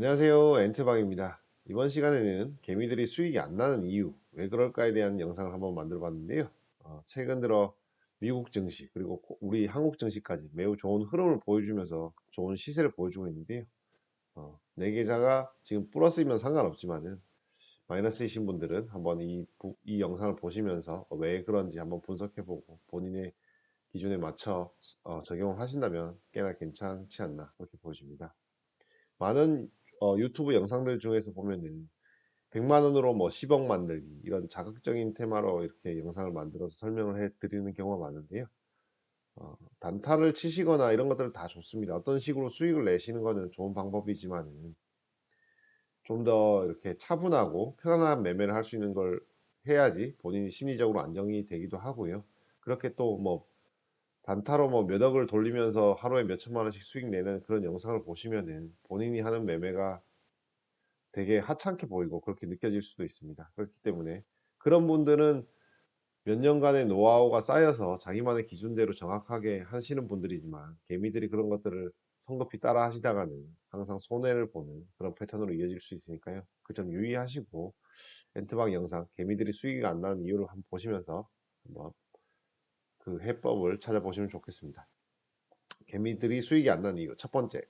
안녕하세요. 엔트방입니다. 이번 시간에는 개미들이 수익이 안 나는 이유, 왜 그럴까에 대한 영상을 한번 만들어 봤는데요. 최근 들어 미국 증시, 그리고 우리 한국 증시까지 매우 좋은 흐름을 보여주면서 좋은 시세를 보여주고 있는데요. 내 계좌가 지금 플러스이면 상관없지만은 마이너스이신 분들은 한번 이 영상을 보시면서 왜 그런지 한번 분석해보고 본인의 기준에 맞춰 적용을 하신다면 꽤나 괜찮지 않나 그렇게 보여집니다. 많은 유튜브 영상들 중에서 보면은 100만 원으로 뭐 10억 만들기 이런 자극적인 테마로 이렇게 영상을 만들어서 설명을 해 드리는 경우가 많은데요. 단타를 치시거나 이런 것들은 다 좋습니다. 어떤 식으로 수익을 내시는 거는 좋은 방법이지만은 좀 더 이렇게 차분하고 편안한 매매를 할 수 있는 걸 해야지 본인이 심리적으로 안정이 되기도 하고요. 그렇게 또 뭐 단타로 뭐 몇 억을 돌리면서 하루에 몇 천만 원씩 수익 내는 그런 영상을 보시면은 본인이 하는 매매가 되게 하찮게 보이고 그렇게 느껴질 수도 있습니다. 그렇기 때문에 그런 분들은 몇 년간의 노하우가 쌓여서 자기만의 기준대로 정확하게 하시는 분들이지만 개미들이 그런 것들을 성급히 따라 하시다가는 항상 손해를 보는 그런 패턴으로 이어질 수 있으니까요. 그 점 유의하시고 엔트방 영상 개미들이 수익이 안 나는 이유를 한번 보시면서 한번 그 해법을 찾아보시면 좋겠습니다. 개미들이 수익이 안 나는 이유 첫 번째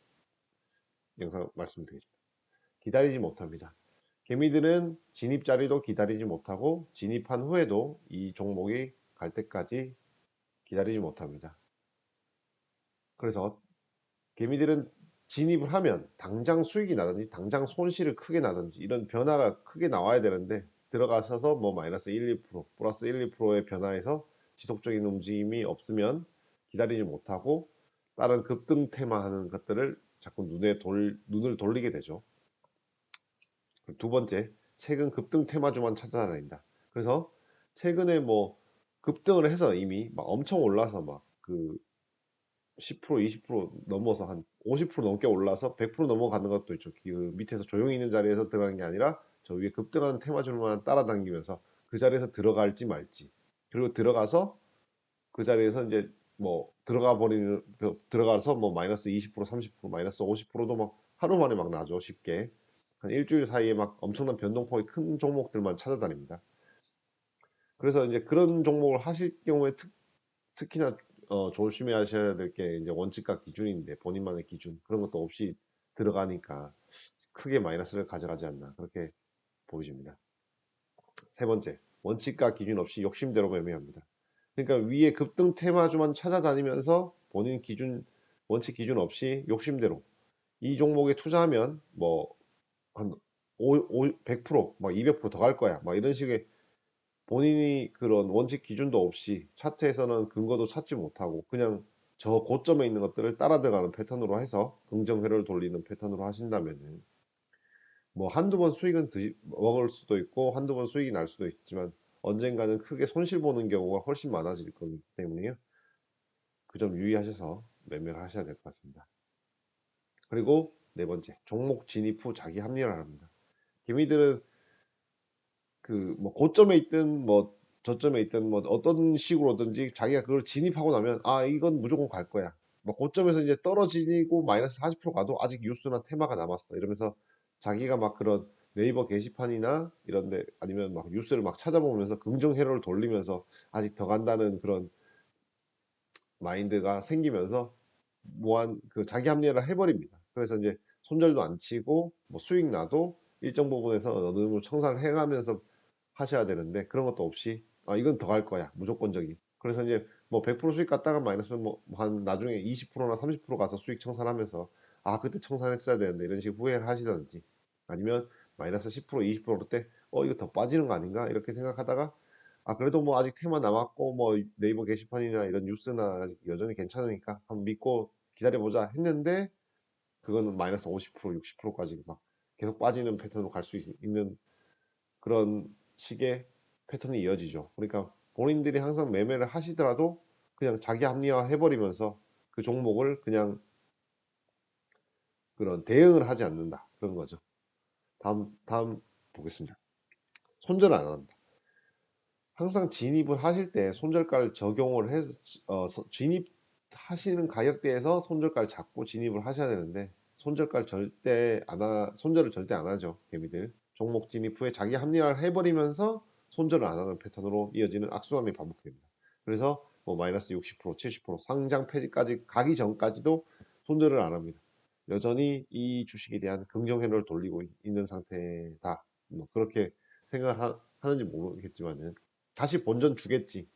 영상 말씀드리겠습니다. 기다리지 못합니다. 개미들은 진입 자리도 기다리지 못하고 진입한 후에도 이 종목이 갈 때까지 기다리지 못합니다. 그래서 개미들은 진입을 하면 당장 수익이 나든지 당장 손실을 크게 나든지 이런 변화가 크게 나와야 되는데 들어가셔서 뭐 마이너스 1, 2%, 플러스 1, 2%의 변화에서 지속적인 움직임이 없으면 기다리지 못하고 다른 급등 테마하는 것들을 자꾸 눈을 돌리게 되죠. 두 번째, 최근 급등 테마주만 찾아다닌다. 그래서 최근에 뭐 급등을 해서 이미 막 엄청 올라서 막 그 10%, 20% 넘어서 한 50% 넘게 올라서 100% 넘어가는 것도 있죠. 그 밑에서 조용히 있는 자리에서 들어가는 게 아니라 저 위에 급등하는 테마주만 따라다니면서 그 자리에서 들어갈지 말지. 그리고 들어가서 그 자리에서 이제 뭐 들어가서 뭐 마이너스 20%, 30%, 마이너스 50%도 막 하루 만에 막 나죠. 쉽게. 한 일주일 사이에 막 엄청난 변동폭이 큰 종목들만 찾아다닙니다. 그래서 이제 그런 종목을 하실 경우에 특히나 조심하셔야 될 게 이제 원칙과 기준인데 본인만의 기준 그런 것도 없이 들어가니까 크게 마이너스를 가져가지 않나 그렇게 보여집니다. 세 번째, 원칙과 기준 없이 욕심대로 매매합니다. 그러니까 위에 급등 테마주만 찾아다니면서 본인 기준 원칙 기준 없이 욕심대로 이 종목에 투자하면 뭐 한 100%, 막 200%더 갈 거야. 막 이런 식의 본인이 그런 원칙 기준도 없이 차트에서는 근거도 찾지 못하고 그냥 저 고점에 있는 것들을 따라 들어가는 패턴으로 해서 긍정회로를 돌리는 패턴으로 하신다면은 뭐 한두 번 수익은 먹을 수도 있고 한두 번 수익이 날 수도 있지만 언젠가는 크게 손실 보는 경우가 훨씬 많아질 거기 때문에요. 그 점 유의하셔서 매매를 하셔야 될 것 같습니다. 그리고 네 번째, 종목 진입 후 자기 합리화를 합니다. 개미들은 그 뭐 고점에 있든 뭐 저점에 있든 뭐 어떤 식으로든지 자기가 그걸 진입하고 나면 아 이건 무조건 갈 거야. 뭐 고점에서 이제 떨어지고 마이너스 40% 가도 아직 뉴스나 테마가 남았어. 이러면서 자기가 막 그런 네이버 게시판이나 이런데 아니면 막 뉴스를 막 찾아보면서 긍정 회로를 돌리면서 아직 더 간다는 그런 마인드가 생기면서 무한 그 자기 합리화를 해버립니다. 그래서 이제 손절도 안 치고 뭐 수익 나도 일정 부분에서 어느 정도 청산을 해가면서 하셔야 되는데 그런 것도 없이 아 이건 더 갈 거야 무조건적인. 그래서 이제 뭐 100% 수익 갔다가 마이너스 뭐 한 나중에 20%나 30% 가서 수익 청산하면서 아 그때 청산했어야 되는데 이런 식으로 후회를 하시던지 아니면 마이너스 10% 20% 때 이거 더 빠지는 거 아닌가 이렇게 생각하다가 아 그래도 뭐 아직 테마 남았고 뭐 네이버 게시판이나 이런 뉴스나 아직 여전히 괜찮으니까 한번 믿고 기다려보자 했는데 그거는 마이너스 50% 60%까지 막 계속 빠지는 패턴으로 갈 수 있는 그런 식의 패턴이 이어지죠. 그러니까 본인들이 항상 매매를 하시더라도 그냥 자기 합리화 해버리면서 그 종목을 그냥 그런 대응을 하지 않는다. 그런 거죠. 다음 보겠습니다. 손절 안 한다. 항상 진입을 하실 때 손절가를 적용을 해서 진입하시는 가격대에서 손절가를 잡고 진입을 하셔야 되는데 손절가를 절대 손절을 절대 안 하죠. 개미들. 종목 진입 후에 자기 합리화를 해버리면서 손절을 안 하는 패턴으로 이어지는 악순환이 반복됩니다. 그래서 뭐 마이너스 60%, 70% 상장 폐지까지 가기 전까지도 손절을 안 합니다. 여전히 이 주식에 대한 긍정 회로를 돌리고 있는 상태다. 뭐 그렇게 생각을 하는지 모르겠지만은 다시 본전 주겠지.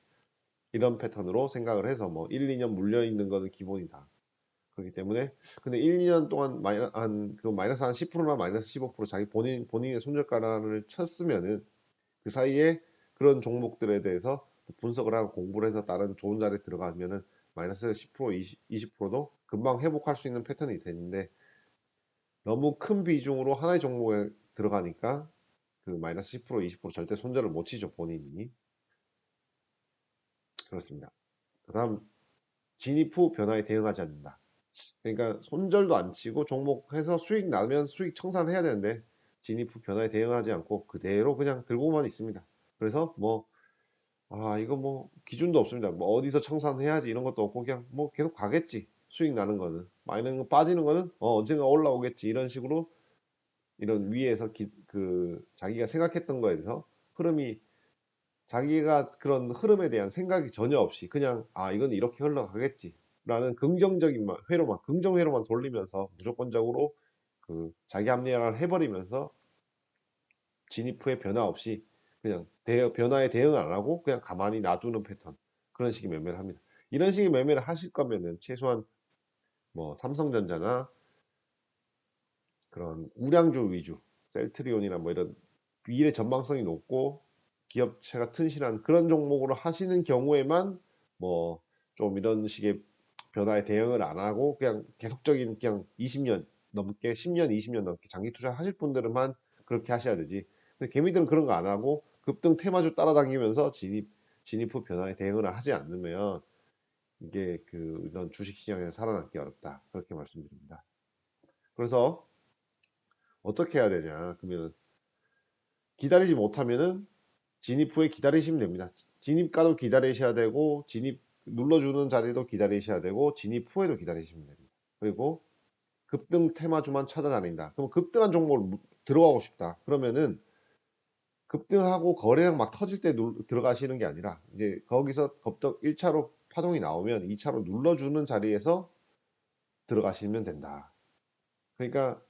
이런 패턴으로 생각을 해서 뭐 1, 2년 물려 있는 거는 기본이다. 그렇기 때문에 근데 1, 2년 동안 마이너스 한 10%나 마이너스 15% 자기 본인의 손절가를 쳤으면은 그 사이에 그런 종목들에 대해서 분석을 하고 공부를 해서 다른 좋은 자리에 들어가면은 마이너스 10% 20%도 금방 회복할 수 있는 패턴이 되는데 너무 큰 비중으로 하나의 종목에 들어가니까 그 마이너스 10% 20% 절대 손절을 못 치죠 본인이. 그렇습니다. 그다음 진입 후 변화에 대응하지 않는다. 그러니까 손절도 안 치고 종목해서 수익 나면 수익 청산해야 되는데 진입 후 변화에 대응하지 않고 그대로 그냥 들고만 있습니다. 그래서 뭐 이거 뭐 기준도 없습니다. 뭐 어디서 청산해야지 이런 것도 없고 그냥 뭐 계속 가겠지. 수익 나는 거는 마이너스 빠지는 거는 언젠가 올라오겠지 이런 식으로 이런 위에서 자기가 생각했던 거에 대해서 흐름이 자기가 그런 흐름에 대한 생각이 전혀 없이 그냥 이건 이렇게 흘러가겠지 라는 긍정적인 회로만 긍정 회로만 돌리면서 무조건적으로 자기 합리화를 해버리면서 진입 후에 변화 없이 그냥 변화에 대응 안 하고 그냥 가만히 놔두는 패턴 그런 식의 매매를 합니다. 이런 식의 매매를 하실 거면은 최소한 뭐 삼성전자나 그런 우량주 위주 셀트리온이나 뭐 이런 미래 전망성이 높고 기업체가 튼실한 그런 종목으로 하시는 경우에만 뭐 좀 이런 식의 변화에 대응을 안 하고 그냥 계속적인 그냥 20년 넘게 10년 20년 넘게 장기 투자하실 분들만 그렇게 하셔야 되지. 근데 개미들은 그런 거 안 하고 급등 테마주 따라다니면서 진입 후 변화에 대응을 하지 않으면 이게 이런 주식 시장에서 살아남기 어렵다. 그렇게 말씀드립니다. 그래서 어떻게 해야 되냐? 그러면 기다리지 못하면은 진입 후에 기다리시면 됩니다. 진입가도 기다리셔야 되고 진입 눌러주는 자리도 기다리셔야 되고 진입 후에도 기다리시면 됩니다. 그리고 급등 테마주만 찾아다닌다. 그럼 급등한 종목을 들어가고 싶다. 그러면은 급등하고 거래량 막 터질 때 들어가시는 게 아니라 이제 거기서 급등 1차로 파동이 나오면 2차로 눌러주는 자리에서 들어가시면 된다. 그러니까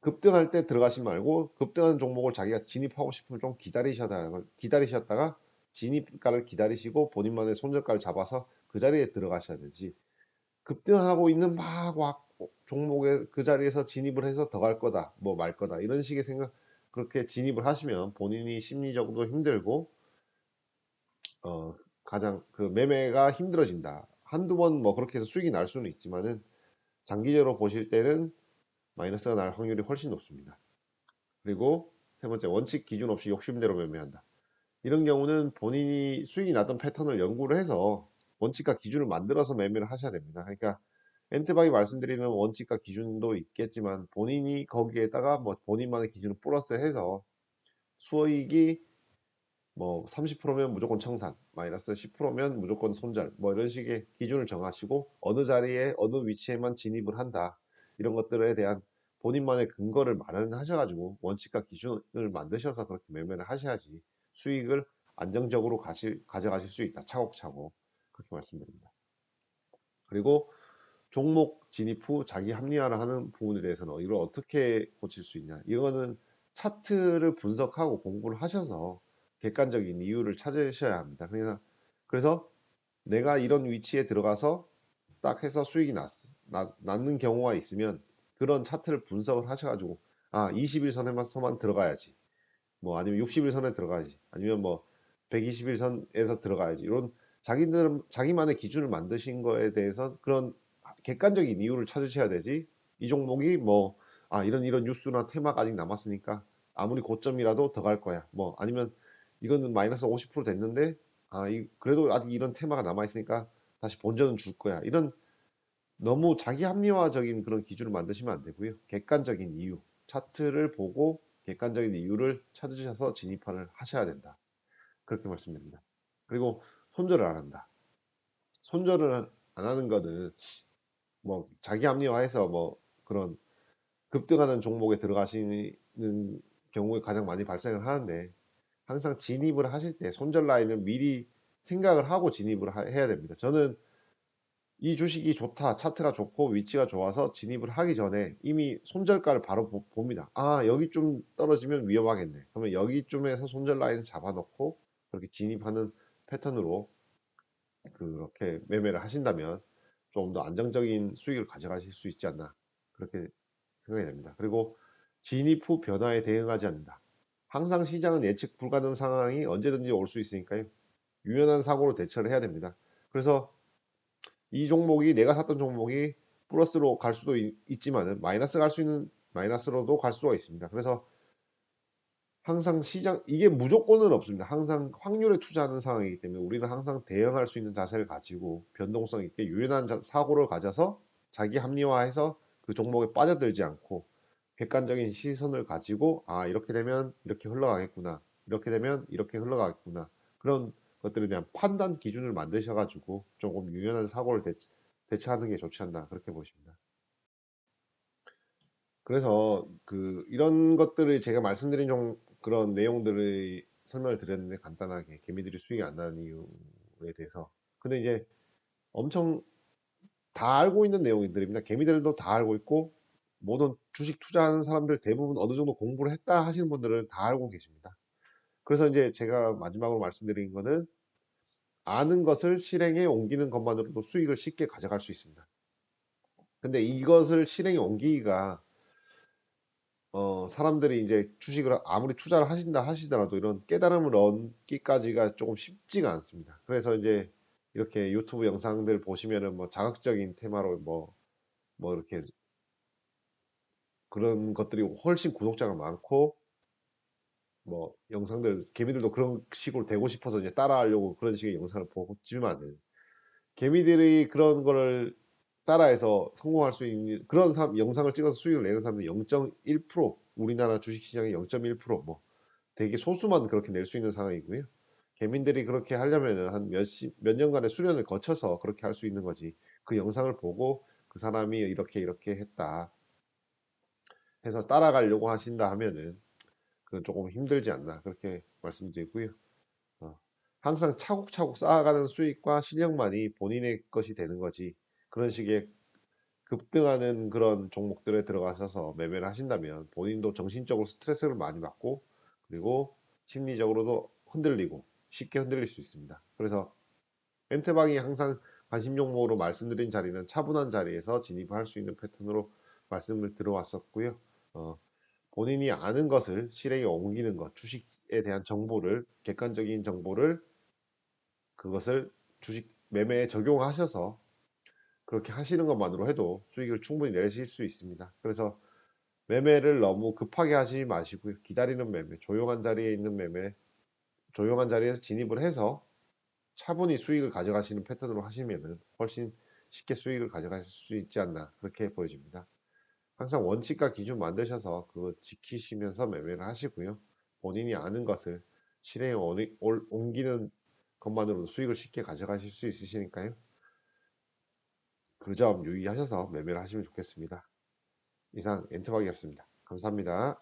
급등할 때 들어가지 말고 급등하는 종목을 자기가 진입하고 싶으면 좀 기다리셨다가 진입가를 기다리시고 본인만의 손절가를 잡아서 그 자리에 들어가셔야 되지. 급등하고 있는 막 종목에 그 자리에서 진입을 해서 더 갈 거다, 뭐 말 거다 이런 식의 생각 그렇게 진입을 하시면 본인이 심리적으로 힘들고 어 가장 매매가 힘들어진다. 한두 번 뭐 그렇게 해서 수익이 날 수는 있지만은 장기적으로 보실 때는 마이너스가 날 확률이 훨씬 높습니다. 그리고 세 번째, 원칙 기준 없이 욕심대로 매매한다. 이런 경우는 본인이 수익이 나던 패턴을 연구를 해서 원칙과 기준을 만들어서 매매를 하셔야 됩니다. 그러니까 엔트박이 말씀드리는 원칙과 기준도 있겠지만 본인이 거기에다가 뭐 본인만의 기준을 플러스해서 수익이 뭐 30%면 무조건 청산, 마이너스 10%면 무조건 손절, 뭐 이런 식의 기준을 정하시고 어느 자리에 어느 위치에만 진입을 한다. 이런 것들에 대한 본인만의 근거를 마련하셔가지고 원칙과 기준을 만드셔서 그렇게 매매를 하셔야지 수익을 안정적으로 가져가실 수 있다. 차곡차곡 그렇게 말씀드립니다. 그리고 종목 진입 후 자기 합리화를 하는 부분에 대해서는 이걸 어떻게 고칠 수 있냐? 이거는 차트를 분석하고 공부를 하셔서 객관적인 이유를 찾으셔야 합니다. 그래서 내가 이런 위치에 들어가서 딱 해서 수익이 났는 경우가 있으면 그런 차트를 분석을 하셔가지고 21선에서만 들어가야지. 뭐 아니면 60일선에 들어가야지. 아니면 뭐 120일선에서 들어가야지. 이런 자기만의 기준을 만드신 거에 대해서 그런 객관적인 이유를 찾으셔야 되지. 이 종목이 뭐 이런 뉴스나 테마가 아직 남았으니까 아무리 고점이라도 더 갈 거야. 뭐 아니면 이거는 마이너스 50% 됐는데 그래도 아직 이런 테마가 남아 있으니까 다시 본전은 줄 거야. 이런 너무 자기 합리화적인 그런 기준을 만드시면 안 되고요. 객관적인 이유, 차트를 보고 객관적인 이유를 찾으셔서 진입을 하셔야 된다. 그렇게 말씀드립니다. 그리고 손절을 안 한다. 손절을 안 하는 거는 뭐 자기 합리화해서 뭐 그런 급등하는 종목에 들어가시는 경우에 가장 많이 발생을 하는데 항상 진입을 하실 때 손절 라인을 미리 생각을 하고 진입을 해야 됩니다. 저는 이 주식이 좋다, 차트가 좋고 위치가 좋아서 진입을 하기 전에 이미 손절가를 바로 봅니다. 아, 여기 좀 떨어지면 위험하겠네. 그러면 여기쯤에서 손절 라인 잡아놓고 그렇게 진입하는 패턴으로 그렇게 매매를 하신다면 좀 더 안정적인 수익을 가져가실 수 있지 않나 그렇게 생각이 됩니다. 그리고 진입 후 변화에 대응하지 않는다. 항상 시장은 예측 불가능 상황이 언제든지 올 수 있으니까요. 유연한 사고로 대처를 해야 됩니다. 그래서 이 종목이 내가 샀던 종목이 플러스로 갈 수도 있지만은 마이너스 갈 수 있는 마이너스로도 갈 수가 있습니다. 그래서 항상 시장 이게 무조건은 없습니다. 항상 확률에 투자하는 상황이기 때문에 우리는 항상 대응할 수 있는 자세를 가지고 변동성 있게 유연한 사고를 가져서 자기 합리화해서 그 종목에 빠져들지 않고 객관적인 시선을 가지고 아 이렇게 되면 이렇게 흘러가겠구나 이렇게 되면 이렇게 흘러가겠구나 그런 것들에 대한 판단 기준을 만드셔가지고 조금 유연한 사고를 대처하는 게 좋지 않나 그렇게 보십니다. 그래서 그 이런 것들을 제가 말씀드린 좀 그런 내용들을 설명을 드렸는데 간단하게 개미들이 수익이 안 나는 이유에 대해서 근데 이제 엄청 다 알고 있는 내용들입니다. 개미들도 다 알고 있고 모든 주식 투자하는 사람들 대부분 어느 정도 공부를 했다 하시는 분들은 다 알고 계십니다. 그래서 이제 제가 마지막으로 말씀드린 거는 아는 것을 실행에 옮기는 것만으로도 수익을 쉽게 가져갈 수 있습니다. 근데 이것을 실행에 옮기기가 사람들이 이제 주식을 아무리 투자를 하신다 하시더라도 이런 깨달음을 얻기까지가 조금 쉽지가 않습니다. 그래서 이제 이렇게 유튜브 영상들 보시면은 뭐 자극적인 테마로 뭐 이렇게 그런 것들이 훨씬 구독자가 많고 뭐 영상들 개미들도 그런 식으로 되고 싶어서 이제 따라하려고 그런 식의 영상을 보지만은 개미들이 그런 거를 따라해서 성공할 수 있는 그런 영상을 찍어서 수익을 내는 사람은 0.1% 우리나라 주식시장의 0.1%뭐 되게 소수만 그렇게 낼 수 있는 상황이고요. 개민들이 그렇게 하려면은 한 몇 년간의 수련을 거쳐서 그렇게 할 수 있는 거지. 그 영상을 보고 그 사람이 이렇게 이렇게 했다 해서 따라가려고 하신다 하면은 그건 조금 힘들지 않나 그렇게 말씀드리고요. 어, 항상 차곡차곡 쌓아가는 수익과 실력만이 본인의 것이 되는 거지. 그런 식의 급등하는 그런 종목들에 들어가셔서 매매를 하신다면 본인도 정신적으로 스트레스를 많이 받고 그리고 심리적으로도 흔들리고 쉽게 흔들릴 수 있습니다. 그래서 멘트방이 항상 관심 종목으로 말씀드린 자리는 차분한 자리에서 진입할 수 있는 패턴으로 말씀을 들어왔었고요. 어, 본인이 아는 것을 실행에 옮기는 것, 주식에 대한 정보를 객관적인 정보를 그것을 주식 매매에 적용하셔서 그렇게 하시는 것만으로 해도 수익을 충분히 내실 수 있습니다. 그래서 매매를 너무 급하게 하지 마시고요. 기다리는 매매, 조용한 자리에 있는 매매, 조용한 자리에서 진입을 해서 차분히 수익을 가져가시는 패턴으로 하시면은 훨씬 쉽게 수익을 가져가실 수 있지 않나 그렇게 보여집니다. 항상 원칙과 기준 만드셔서 그거 지키시면서 매매를 하시고요. 본인이 아는 것을 실행에 옮기는 것만으로도 수익을 쉽게 가져가실 수 있으시니까요. 그 점 유의하셔서 매매를 하시면 좋겠습니다. 이상 엔트박이었습니다. 감사합니다.